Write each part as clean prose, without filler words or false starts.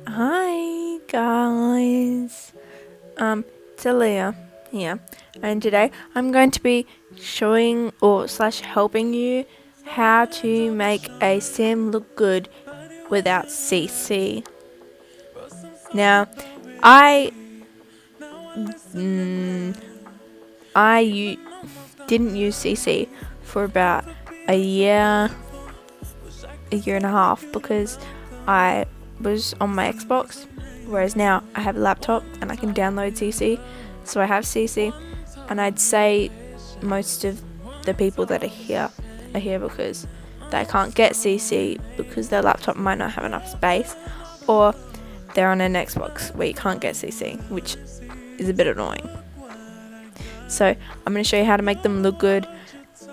Hi guys, it's Aaliyah here, and today I'm going to be showing or slash helping you how to make a sim look good without CC. Now, I mm, didn't use CC for about a year and a half because I was on my Xbox, whereas now I have a laptop and I can download CC. So I have CC, and I'd say most of the people that are here because they can't get CC because their laptop might not have enough space, or they're on an Xbox where you can't get CC, which is a bit annoying. So I'm going to show you how to make them look good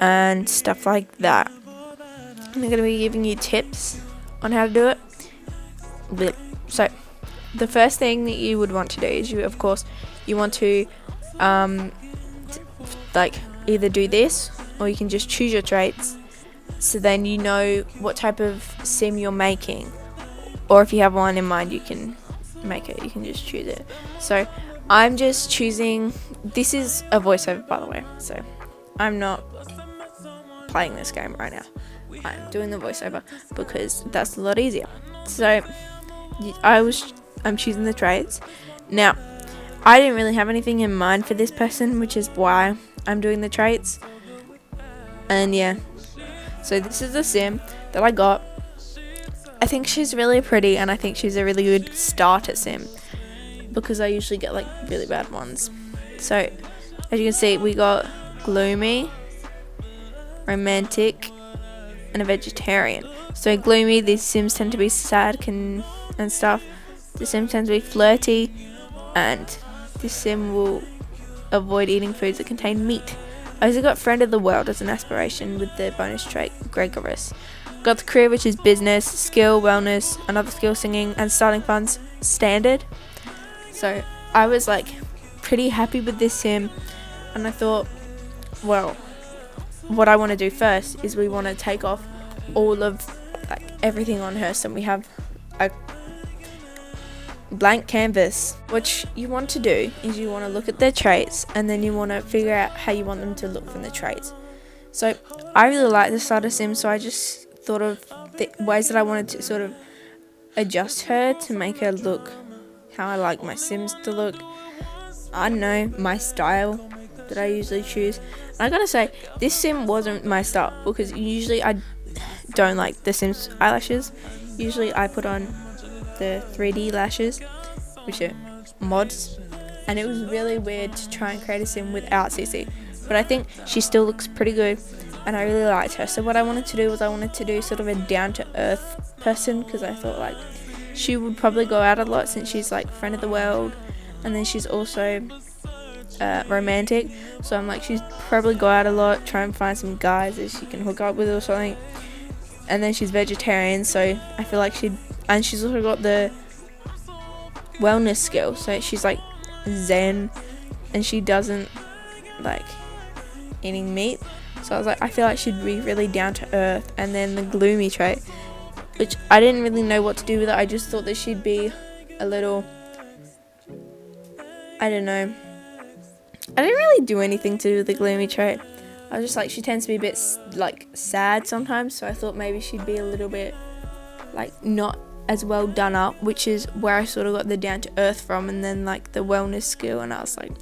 and stuff like that. I'm going to be giving you tips on how to do it. So the first thing that you would want to do is you want to like either do this, or you can just choose your traits, so then you know what type of sim you're making, or if you have one in mind you can make it, you can just choose it. So I'm just choosing, this is a voiceover by the way, so I'm not playing this game right now, I'm doing the voiceover because that's a lot easier. So I'm choosing the traits. Now, I didn't really have anything in mind for this person, which is why I'm doing the traits. And yeah, so this is the sim that I got. I think she's really pretty, and I think she's a really good starter sim because I usually get like really bad ones. So as you can see, we got gloomy, romantic, and a vegetarian. So gloomy, these sims tend to be sad and stuff. The sim tends to be flirty, and this sim will avoid eating foods that contain meat. I also got friend of the world as an aspiration with the bonus trait gregarious. Got the career, which is business, skill, wellness, another skill, singing, and starting funds standard. So I was like pretty happy with this sim, and I thought, well, what I want to do first is we want to take off all of like everything on her, so we have a blank canvas. What you want to do is you want to look at their traits, and then you want to figure out how you want them to look from the traits. So I really like the starter sim, so I just thought of the ways that I wanted to sort of adjust her to make her look how I like my sims to look. I don't know, my style that I usually choose. And I gotta say, this sim wasn't my style because usually I don't like the Sims eyelashes. Usually I put on the 3D lashes, which are mods, and it was really weird to try and create a sim without CC. But I think she still looks pretty good, and I really liked her. So what I wanted to do was I wanted to do sort of a down to earth person, because I thought like she would probably go out a lot since she's like friend of the world, and then she's also romantic. So I'm like, she'd probably go out a lot, try and find some guys that she can hook up with or something. And then she's vegetarian, so I feel like and she's also got the wellness skill, so she's like zen, and she doesn't like eating meat. So I was like, I feel like she'd be really down to earth. And then the gloomy trait, which I didn't really know what to do with it. I just thought that she'd be a little, I don't know, I didn't really do anything to do with the gloomy trait. I was just like, she tends to be a bit like sad sometimes, so I thought maybe she'd be a little bit like not as well done up, which is where I sort of got the down to earth from, and then like the wellness skill, and I was like,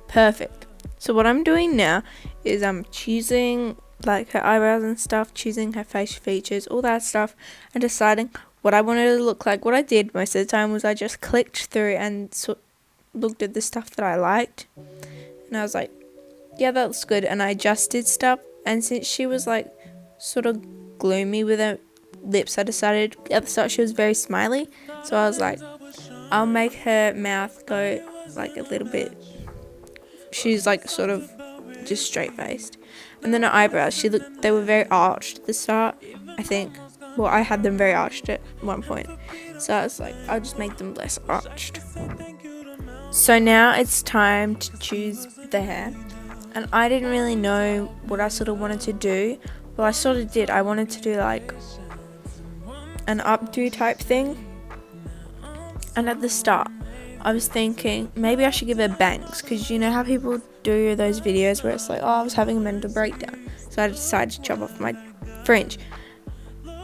perfect. So what I'm doing now is I'm choosing like her eyebrows and stuff, choosing her facial features, all that stuff, and deciding what I wanted it to look like. What I did most of the time was I just clicked through and looked at the stuff that I liked, and I was like, yeah, that looks good, and I adjusted stuff. And since she was like sort of gloomy with her lips, I decided at the start she was very smiley, so I was like, I'll make her mouth go like a little bit, she's like sort of just straight faced. And then her eyebrows, they were very arched at the start, I think. Well, I had them very arched at one point, so I was like, I'll just make them less arched. So now it's time to choose the hair. And I didn't really know what I sort of wanted to do. Well, I sort of did. I wanted to do like an updo type thing. And at the start, I was thinking maybe I should give her bangs, because you know how people do those videos where it's like, oh, I was having a mental breakdown, so I decided to chop off my fringe.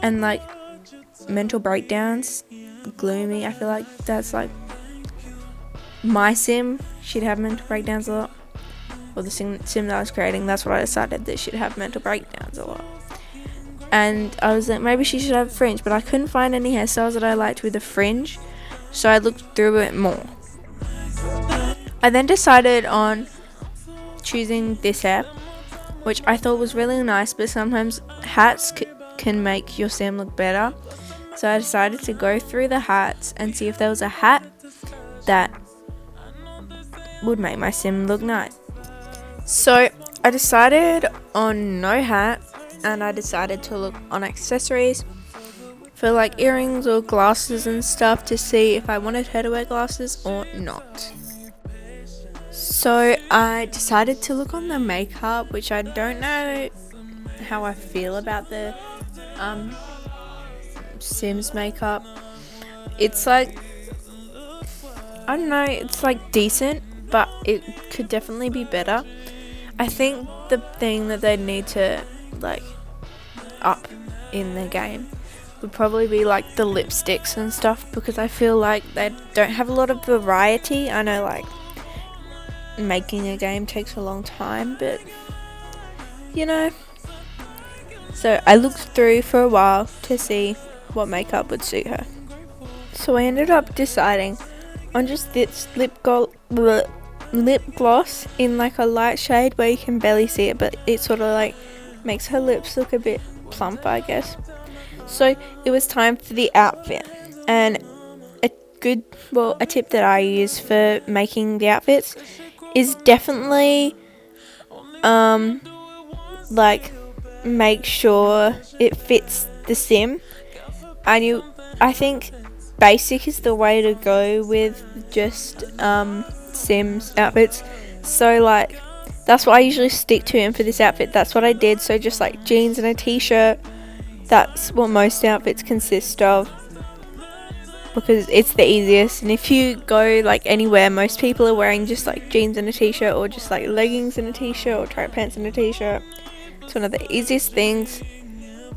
And like, mental breakdowns, gloomy, I feel like that's like my sim. She'd have mental breakdowns a lot, or the sim that I was creating, that's what I decided, that she'd have mental breakdowns a lot. And I was like, maybe she should have fringe, but I couldn't find any hairstyles that I liked with a fringe, so I looked through it more. I then decided on choosing this hair, which I thought was really nice, but sometimes hats can make your sim look better. So I decided to go through the hats and see if there was a hat that would make my sim look nice. So I decided on no hat, and I decided to look on accessories for like earrings or glasses and stuff to see if I wanted her to wear glasses or not. So I decided to look on the makeup, which I don't know how I feel about the Sims makeup. It's like, I don't know, it's like decent, but it could definitely be better. I think the thing that they need to like up in the game would probably be like the lipsticks and stuff, because I feel like they don't have a lot of variety. I know like making a game takes a long time, but you know. So I looked through for a while to see what makeup would suit her. So I ended up deciding on just this lip gloss in like a light shade where you can barely see it, but it sort of like makes her lips look a bit plump, I guess. So it was time for the outfit, and a tip that I use for making the outfits is definitely like make sure it fits the sim. I think basic is the way to go with just Sims outfits. So like that's what I usually stick to, and for this outfit that's what I did. So just like jeans and a t-shirt, that's what most outfits consist of, because it's the easiest. And if you go like anywhere, most people are wearing just like jeans and a t-shirt, or just like leggings and a t-shirt, or track pants and a t-shirt. It's one of the easiest things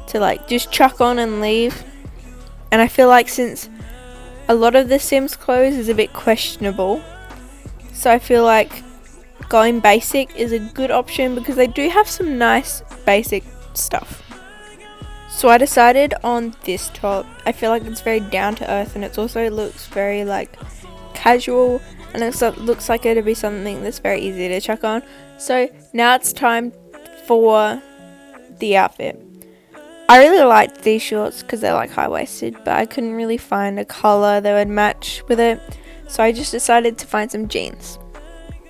to like just chuck on and leave. And I feel like since a lot of the Sims clothes is a bit questionable, so I feel like going basic is a good option, because they do have some nice basic stuff. So I decided on this top. I feel like it's very down to earth, and it also looks very like casual, and it looks like it'll be something that's very easy to chuck on. So now it's time for the outfit. I really liked these shorts because they're like high-waisted, but I couldn't really find a colour that would match with it, so I just decided to find some jeans.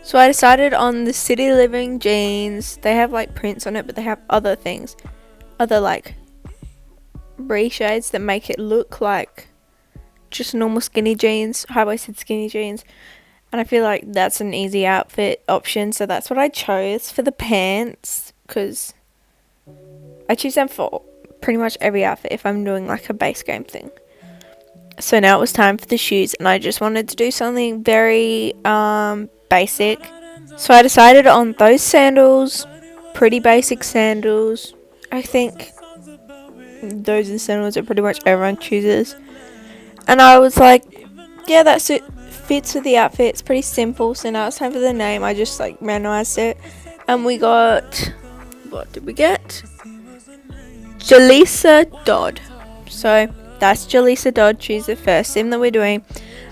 So I decided on the City Living jeans. They have like prints on it, but they have other things, other like reshades that make it look like just normal skinny jeans, high-waisted skinny jeans. And I feel like that's an easy outfit option, so that's what I chose for the pants, because I choose them for pretty much every outfit if I'm doing like a base game thing. So now it was time for the shoes, and I just wanted to do something very basic. So I decided on those sandals, pretty basic sandals. I think those are the sandals that pretty much everyone chooses. And I was like, yeah, that fits with the outfit. It's pretty simple. So now it's time for the name. I just like randomized it, and we got, what did we get? Jalisa Dodd. So that's Jalisa Dodd. She's the first sim that we're doing,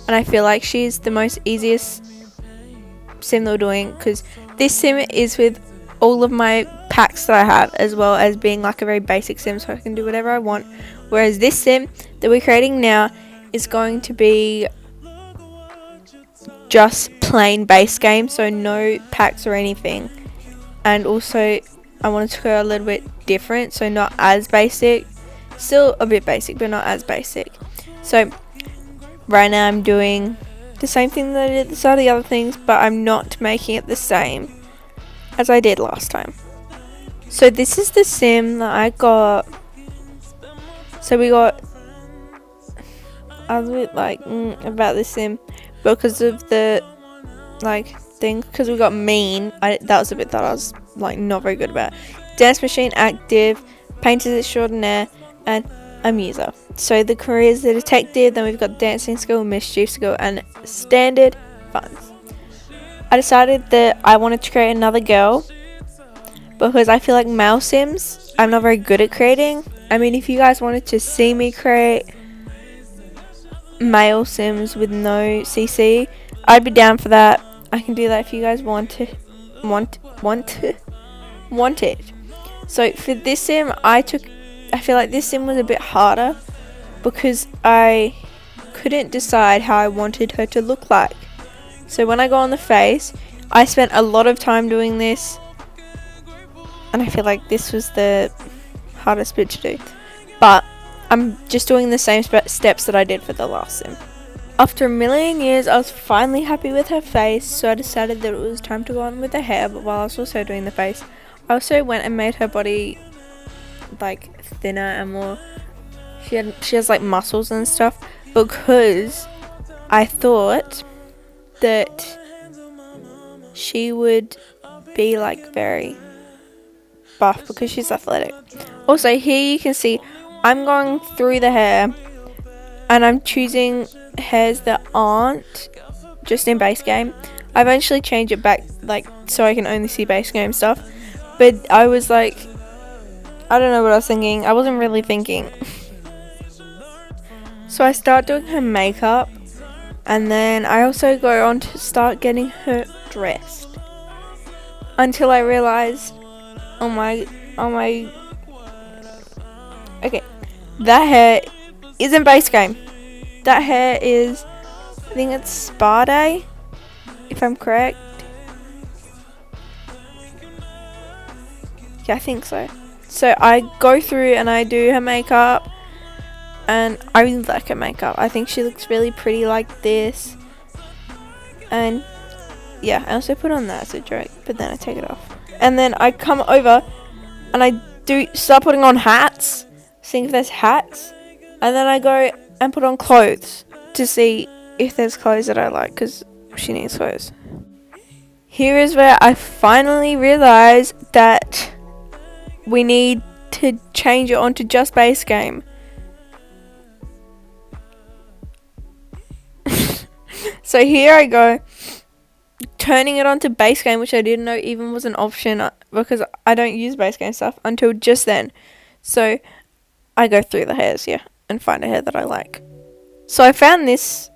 and I feel like she's the most easiest sim that we're doing, because this sim is with all of my packs that I have, as well as being like a very basic sim, so I can do whatever I want. Whereas this sim that we're creating now is going to be just plain base game, so no packs or anything. And also I wanted to go a little bit different, so not as basic, still a bit basic but not as basic. So right now I'm doing the same thing that I did at the start of the other things, but I'm not making it the same as I did last time. So this is the sim that I got. So we got I was a bit like about this sim because of the like thing, because we got mean. That was a bit that I was like not very good about. Dance machine, active, painters extraordinaire, and amuser. So the careers, the detective, then we've got dancing skill, mischief skill, and standard funds. I decided that I wanted to create another girl because I feel like male sims I'm not very good at creating. I mean, if you guys wanted to see me create male sims with no CC, I'd be down for that. I can do that if you guys want it. So for this sim, I feel like this sim was a bit harder because I couldn't decide how I wanted her to look like. So when I go on the face, I spent a lot of time doing this, and I feel like this was the hardest bit to do. But I'm just doing the same steps that I did for the last sim. After a million years, I was finally happy with her face, so I decided that it was time to go on with the hair. But while I was also doing the face, I also went and made her body like thinner and more. She has like muscles and stuff, because I thought that she would be like very buff because she's athletic. Also, here you can see I'm going through the hair and I'm choosing hairs that aren't just in base game. I eventually change it back like so I can only see base game stuff, but I was like, I don't know what I was thinking. I wasn't really thinking. So I start doing her makeup, and then I also go on to start getting her dressed until I realized, oh my, okay, that hair isn't base game. That hair is, I think it's Spa Day, if I'm correct. Yeah, I think so. So I go through and I do her makeup, and I really like her makeup. I think she looks really pretty like this. And yeah, I also put on that as a joke, but then I take it off. And then I come over and I start putting on hats, seeing if there's hats. And then I go and put on clothes to see if there's clothes that I like, because she needs clothes. Here is where I finally realized that we need to change it onto just base game. So here I go, turning it onto base game, which I didn't know even was an option because I don't use base game stuff until just then. So I go through the hairs, yeah, and find a hair that I like. So I found this,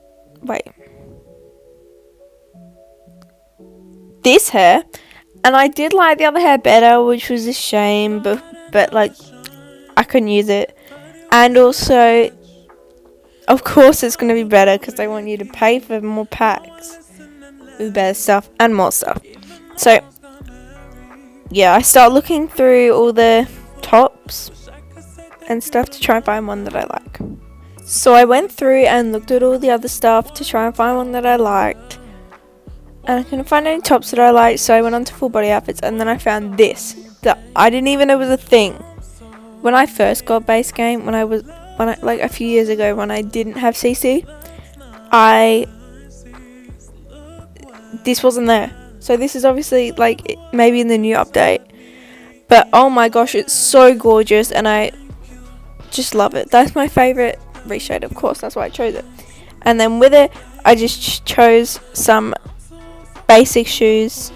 this hair, and I did like the other hair better, which was a shame, but like I couldn't use it. And also, of course it's going to be better because they want you to pay for more packs with better stuff and more stuff. So yeah, I start looking through all the tops and stuff to try and find one that I like. So I went through and looked at all the other stuff to try and find one that I liked, and I couldn't find any tops that I liked, so I went on to full body outfits, and then I found this that I didn't even know was a thing. When I first got base game, when I like a few years ago when I didn't have CC, this wasn't there. So this is obviously like maybe in the new update, but oh my gosh, it's so gorgeous and I just love it. That's my favorite reshade, of course, that's why I chose it. And then with it, I just chose some basic shoes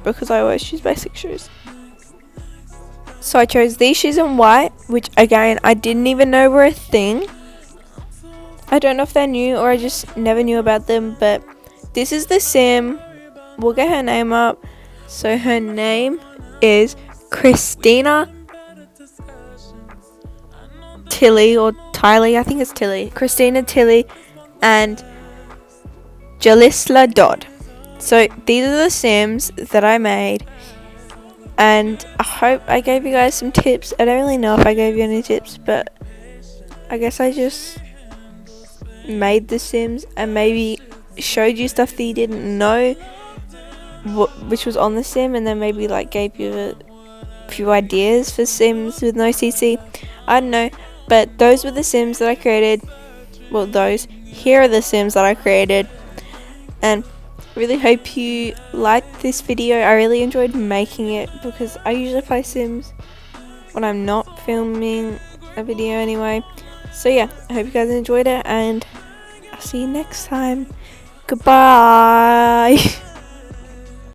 because I always choose basic shoes. So I chose these shoes in white, which again I didn't even know were a thing. I don't know if they're new or I just never knew about them, but this is the sim. We'll get her name up. So her name is Christina Tilly or Tiley, I think it's Tilly. Christina Tilly and Jalisla Dodd. So these are the sims that I made, and I hope I gave you guys some tips. I don't really know if I gave you any tips, but I guess I just made the sims and maybe showed you stuff that you didn't know which was on the sim, and then maybe like gave you a few ideas for sims with no CC. I don't know, but those were the sims that I created. well, those. Here are the Sims that I created, and really hope you liked this video. I really enjoyed making it because I usually play Sims when I'm not filming a video anyway. So yeah, I hope you guys enjoyed it, and I'll see you next time. Goodbye.